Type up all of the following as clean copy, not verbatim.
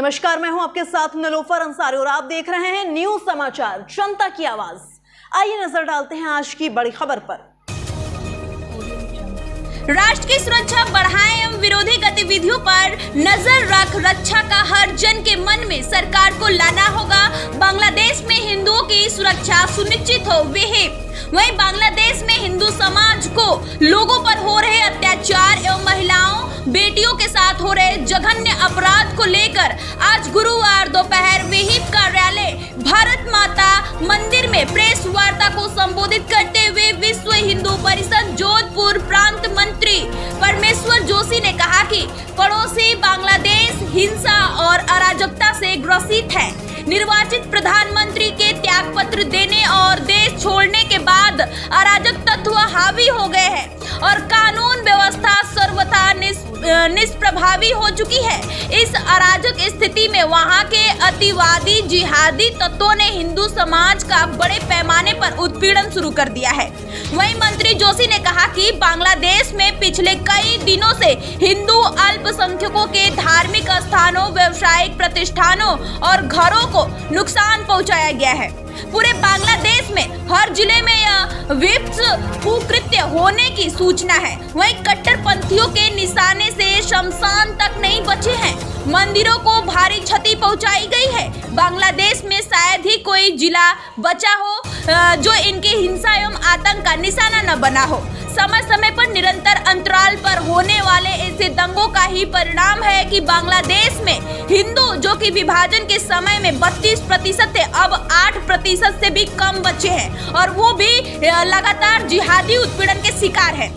नमस्कार, मैं हूं आपके साथ निलोफर अंसारी और आप देख रहे हैं न्यूज समाचार जनता की आवाज। आइए नजर डालते हैं आज की बड़ी खबर पर। राष्ट्र की सुरक्षा बढ़ाएं एवं विरोधी गतिविधियों पर नजर रख रक्षा का हर जन के मन में सरकार को लाना होगा। बांग्लादेश में हिंदुओं की सुरक्षा सुनिश्चित हो वहीं बांग्लादेश में हिंदू समाज को लोगों पर हो रहे अत्याचार एवं महिलाओं बेटियों के साथ हो रहे जघन्य अपराध को लेकर आज गुरुवार दोपहर विहिप कार्यालय भारत माता मंदिर में प्रेस वार्ता को संबोधित करते हुए विश्व हिंदू परिषद जोधपुर प्रांत मंत्री परमेश्वर जोशी ने कहा कि पड़ोसी बांग्लादेश हिंसा और अराजकता से ग्रसित है। निर्वाचित प्रधानमंत्री के त्याग पत्र देने और देश छोड़ने के बाद अराजक तत्व हावी हो गए हैं और कानून व्यवस्था सर्वथा निष्प्रभावी हो चुकी है। इस अराजक स्थिति में वहां के अतिवादी जिहादी तत्वों ने हिंदू समाज का बड़े पैमाने पर उत्पीड़न शुरू कर दिया है। वहीं मंत्री जोशी ने कहा कि बांग्लादेश में पिछले कई दिनों से हिंदू अल्पसंख्यकों के धार्मिक स्थानों, व्यावसायिक प्रतिष्ठानों और घरों को नुकसान पहुंचाया गया है। पूरे बांग्लादेश में हर जिले में यह विप्स कुकृत्य होने की सूचना है। वहीं कट्टरपंथियों के निशाने से शमशान तक नहीं बचे हैं। मंदिरों को भारी क्षति पहुंचाई गई है। बांग्लादेश में शायद ही कोई जिला बचा हो जो इनके हिंसा एवं आतंक का निशाना न बना हो। समय समय पर निरंतर अंतराल पर होने वाले ऐसे दंगों का ही परिणाम है कि बांग्लादेश में हिंदू जो कि विभाजन के समय में 32% थे, अब 8% से भी कम बचे हैं और वो भी लगातार जिहादी उत्पीड़न के शिकार है।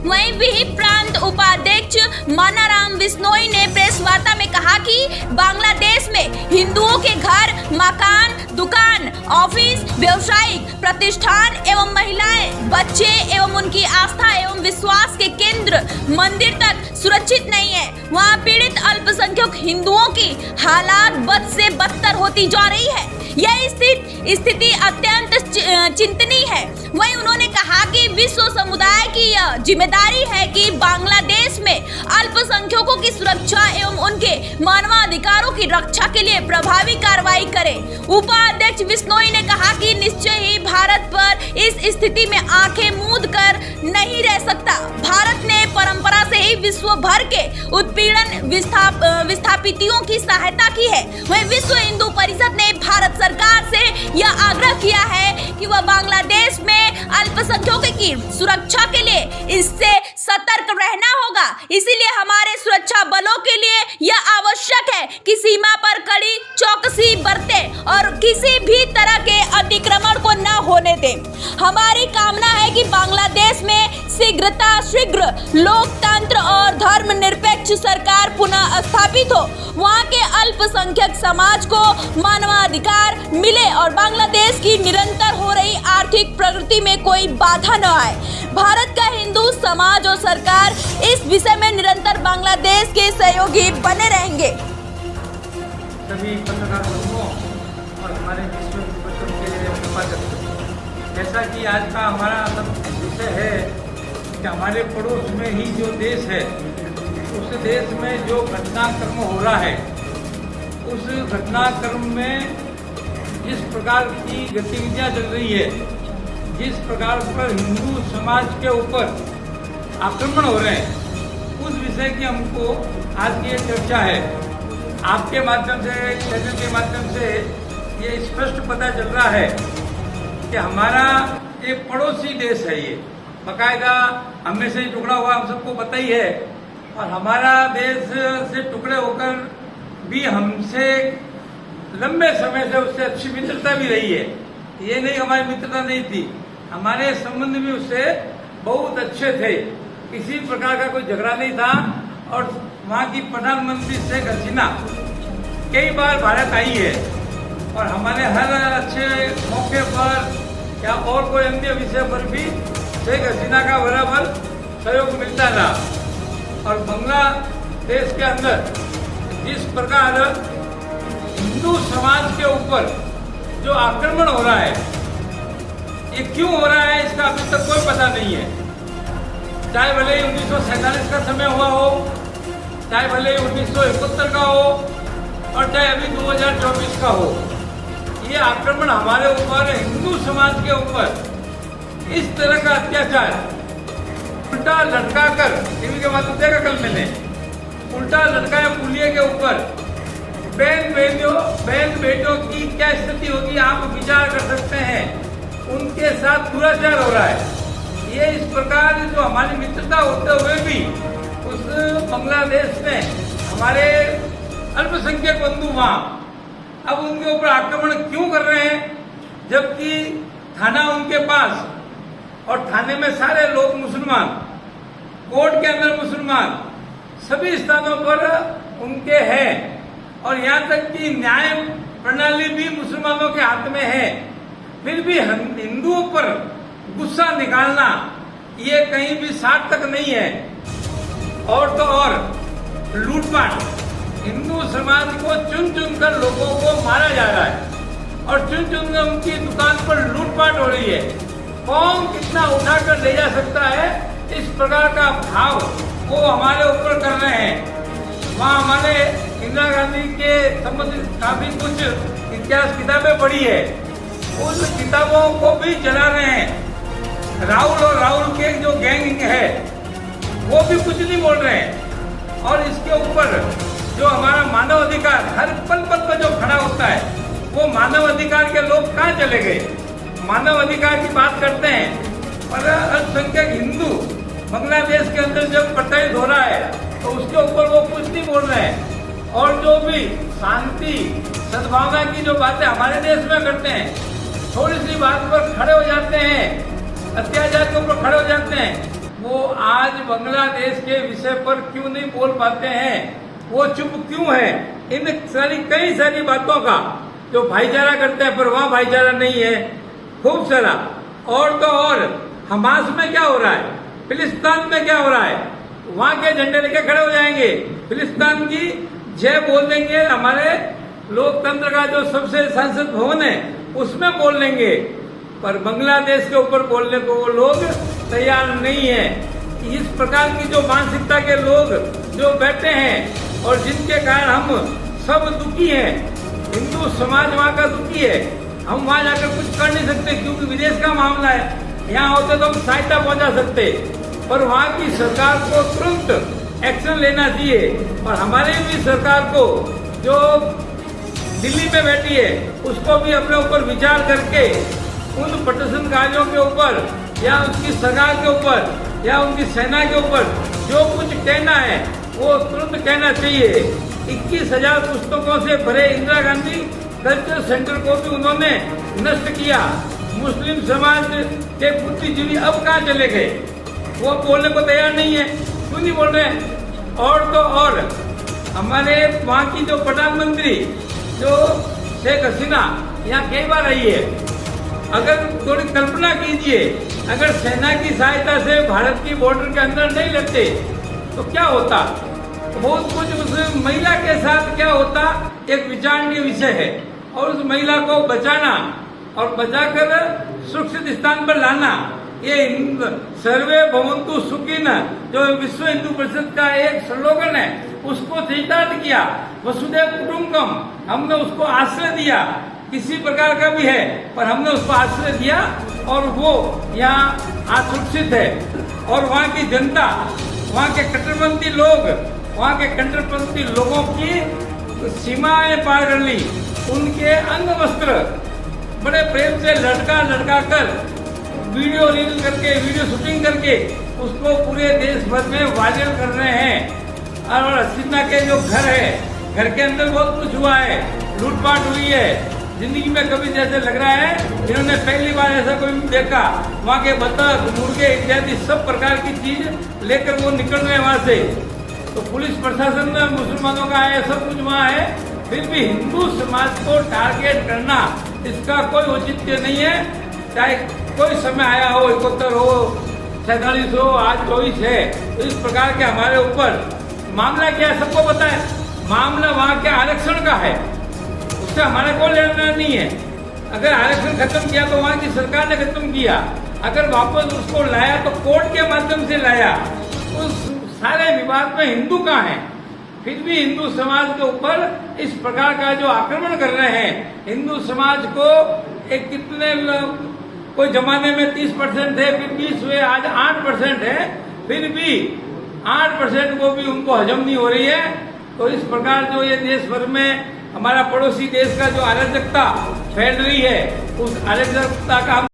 वहीं विहिप प्रांत उपाध्यक्ष मानाराम बिश्नोई ने प्रेस वार्ता में कहा कि बांग्लादेश में हिंदुओं के घर, मकान, दुकान, ऑफिस, व्यावसायिक प्रतिष्ठान एवं महिलाएं, बच्चे एवं उनकी आस्था एवं विश्वास के केंद्र मंदिर तक सुरक्षित नहीं है। वहां पीड़ित अल्पसंख्यक हिंदुओं की हालात बद से बदतर होती जा रही है। यह स्थिति अत्यंत चिंतनीय है। वहीं उन्होंने कहा कि विश्व समुदाय की यह जिम्मेदारी है कि बांग्लादेश में अल्पसंख्यकों की सुरक्षा एवं उनके मानवाधिकारों की रक्षा के लिए प्रभावी कार्रवाई करे। उपाध्यक्ष बिश्नोई ने कहा कि निश्चय ही भारत पर इस स्थिति में आंखें मूंद कर नहीं रह सकता। भारत ने परंपरा से ही विश्व भर के उत्पीड़न विस्थापितों की सहायता की है। वहीं विश्व हिंदू परिषद ने भारत सरकार से यह आग्रह किया है कि वह बांग्लादेश में अल्पसंख्यकों की सुरक्षा के लिए इससे सतर्क रहना होगा। इसीलिए हमारे सुरक्षा बलों के लिए यह आवश्यक है कि सीमा पर कड़ी चौकसी बरतें और किसी भी तरह के अतिक्रमण को न होने दें। हमारी कामना है कि बांग्लादेश में शीघ्र लोकतंत्र और धर्मनिरपेक्ष सरकार पुनः स्थापित हो, वहां के अल्पसंख्यक समाज को मानवाधिकार मिले और बांग्लादेश की निरंतर हो रही आर्थिक प्रगति में कोई बाधा न आए। भारत का हिंदू समाज और सरकार इस विषय में निरंतर बांग्लादेश के सहयोगी बने रहेंगे। सभी पत्रकार बंधुओं और हमारे विश्व परिषद के उपाध्यक्ष, जैसा कि आज का हमारा विषय है कि हमारे पड़ोस में ही जो देश है, उस देश में जो घटनाक्रम हो रहा है, उस घटनाक्रम में जिस प्रकार की गतिविधियां चल रही है, जिस प्रकार पर हिंदू समाज के ऊपर आक्रमण हो रहे हैं, उस विषय की हमको आज की चर्चा है। आपके माध्यम से, चैनल के माध्यम से ये स्पष्ट पता चल रहा है कि हमारा एक पड़ोसी देश है। ये बाकायदा हमें से टुकड़ा हुआ, हम सबको पता ही है, और हमारा देश से टुकड़े होकर भी हमसे लंबे समय से उससे अच्छी मित्रता भी रही है। ये नहीं हमारी मित्रता नहीं थी, हमारे संबंध भी उससे बहुत अच्छे थे, किसी प्रकार का कोई झगड़ा नहीं था। और वहाँ की प्रधानमंत्री शेख हसीना कई बार भारत आई है और हमारे हर अच्छे मौके पर या और कोई अन्य विषय पर भी शेख हसीना का बराबर सहयोग मिलता था। और बांग्लादेश के अंदर जिस प्रकार हिंदू समाज के ऊपर जो आक्रमण हो रहा है, ये क्यों हो रहा है इसका अभी तक कोई पता नहीं है। चाहे भले 1947 का समय हुआ हो, चाहे भले 1971 का हो, और चाहे अभी 2024 का हो, ये आक्रमण हमारे ऊपर, हिंदू समाज के ऊपर इस तरह का अत्याचार उल्टा लटका कर, टीवी के माध्यम देखा कल मैंने, उल्टा लटकाया पुलिये के ऊपर। बहन बेटियों की क्या स्थिति होगी आप विचार कर सकते हैं। उनके साथ दुराचार हो रहा है। ये इस प्रकार जो हमारी मित्रता होते हुए भी उस बांग्लादेश में हमारे अल्पसंख्यक बंधु वहां अब उनके ऊपर आक्रमण क्यों कर रहे हैं, जबकि थाना उनके पास और थाने में सारे लोग मुसलमान, कोर्ट के अंदर मुसलमान, सभी स्थानों पर उनके हैं और यहाँ तक कि न्याय प्रणाली भी मुसलमानों के हाथ में है। फिर भी हिंदुओं पर गुस्सा निकालना ये कहीं भी सार्थक नहीं है। और तो और लूटपाट, हिंदू समाज को चुन चुन कर लोगों को मारा जा रहा है और चुन चुन कर उनकी दुकान पर लूटपाट हो रही है। कौन कितना उठाकर ले जा सकता है, इस प्रकार का भाव वो हमारे ऊपर कर रहे हैं। वहाँ हमारे इंदिरा गांधी के संबंधित काफी कुछ इतिहास किताबें पढ़ी है, उन किताबों को भी जला रहे हैं। राहुल और राहुल के जो गैंग है वो भी कुछ नहीं बोल रहे हैं। और इसके ऊपर जो हमारा मानव अधिकार हर पल पल पर जो खड़ा होता है, वो मानव अधिकार के लोग कहाँ चले गए। मानव अधिकार की बात करते हैं पर अल्पसंख्यक हिंदू बांग्लादेश के अंदर जब प्रताड़ित हो रहा है तो उसके ऊपर वो कुछ नहीं बोल रहे हैं। और जो भी शांति सद्भावना की जो बातें हमारे देश में करते हैं, थोड़ी सी बात पर खड़े हो जाते हैं, अत्याचार के ऊपर खड़े हो जाते हैं, वो आज बांग्लादेश के विषय पर क्यों नहीं बोल पाते हैं, वो चुप क्यों है। इन कई सारी बातों का जो भाईचारा करते हैं पर वहाँ भाईचारा नहीं है, खूब सारा। और तो और हमास में क्या हो रहा है, फिलिस्तीन में क्या हो रहा है, वहाँ के झंडे लेके खड़े हो जाएंगे, फिलिस्तीन की जय बोल देंगे, हमारे लोकतंत्र का जो सबसे संसद भवन है उसमें बोल लेंगे, पर बांग्लादेश के ऊपर बोलने को वो लोग तैयार नहीं है। इस प्रकार की जो मानसिकता के लोग जो बैठे हैं और जिनके कारण हम सब दुखी हैं, हिंदू समाज वहाँ का दुखी है। हम वहाँ जाकर कुछ कर नहीं सकते क्योंकि विदेश का मामला है, यहाँ होते तो हम सहायता पहुँचा सकते, पर वहाँ की सरकार को तुरंत एक्शन लेना चाहिए। और हमारी भी सरकार को जो दिल्ली में बैठी है उसको भी अपने ऊपर विचार करके उन प्रदर्शनकारियों के ऊपर या उसकी सरकार के ऊपर या उनकी सेना के ऊपर जो कुछ कहना है वो तुरंत कहना चाहिए। 21,000 पुस्तकों से भरे इंदिरा गांधी कल्चर सेंटर को भी उन्होंने नष्ट किया। मुस्लिम समाज के बुद्धिजीवी अब कहाँ चले गए, वो बोलने को तैयार नहीं है, क्यों नहीं बोल रहे हैं। और तो और हमारे वहाँ की जो प्रधानमंत्री जो शेख हसीना यहाँ कई बार आई है, अगर थोड़ी कल्पना कीजिए, अगर सेना की सहायता से भारत की बॉर्डर के अंदर नहीं लगते तो क्या होता, बहुत कुछ उस महिला के साथ क्या होता, एक विचारणीय विषय है। और उस महिला को बचाना और बचाकर सुरक्षित स्थान पर लाना, ये सर्वे भवन्तु सुखिनः जो विश्व हिंदू परिषद का एक स्लोगन है, उसको चरितार्थ किया। वसुधैव कुटुंबकम, हमने उसको आश्रय दिया, किसी प्रकार का भी है पर हमने उसको आश्रय दिया और वो यहाँ असुरक्षित है। और वहाँ की जनता, वहाँ के कट्टरपंथी लोग, वहाँ के कट्टरपंथी लोगों की सीमाएं पार कर ली। उनके अंग वस्त्र बड़े प्रेम से लटका कर वीडियो रील करके, वीडियो शूटिंग करके उसको पूरे देश भर में वायरल कर रहे हैं। और हसीना के जो घर है, घर के अंदर बहुत कुछ हुआ है, लूटपाट हुई है, जिंदगी में कभी जैसे लग रहा है इन्होंने पहली बार ऐसा कोई देखा। वहाँ के बतख, मुर्गे इत्यादि सब प्रकार की चीज लेकर वो निकल रहे हैं वहाँ से। तो पुलिस प्रशासन में मुसलमानों का है, सब कुछ वहाँ है, फिर भी हिंदू समाज को टारगेट करना इसका कोई औचित्य नहीं है। चाहे कोई समय आया हो, 71 हो, 47 हो, आज 24 है, तो इस प्रकार के हमारे ऊपर मामला क्या है सबको पता है। मामला वहाँ के आरक्षण का है, उससे हमारा कोई लेना नहीं है। अगर आरक्षण खत्म किया तो वहाँ की सरकार ने खत्म किया, अगर वापस उसको लाया तो कोर्ट के माध्यम से लाया। उस सारे विवाद में हिंदू कहाँ है, फिर भी हिंदू समाज के ऊपर इस प्रकार का जो आक्रमण कर रहे हैं, हिंदू समाज को एक कितने कोई जमाने में 30% थे, फिर 20 हुए, आज 8% है, फिर भी 8% को भी उनको हजम नहीं हो रही है। तो इस प्रकार जो ये देश भर में हमारा पड़ोसी देश का जो अराजकता फैल रही है, उस अराजकता का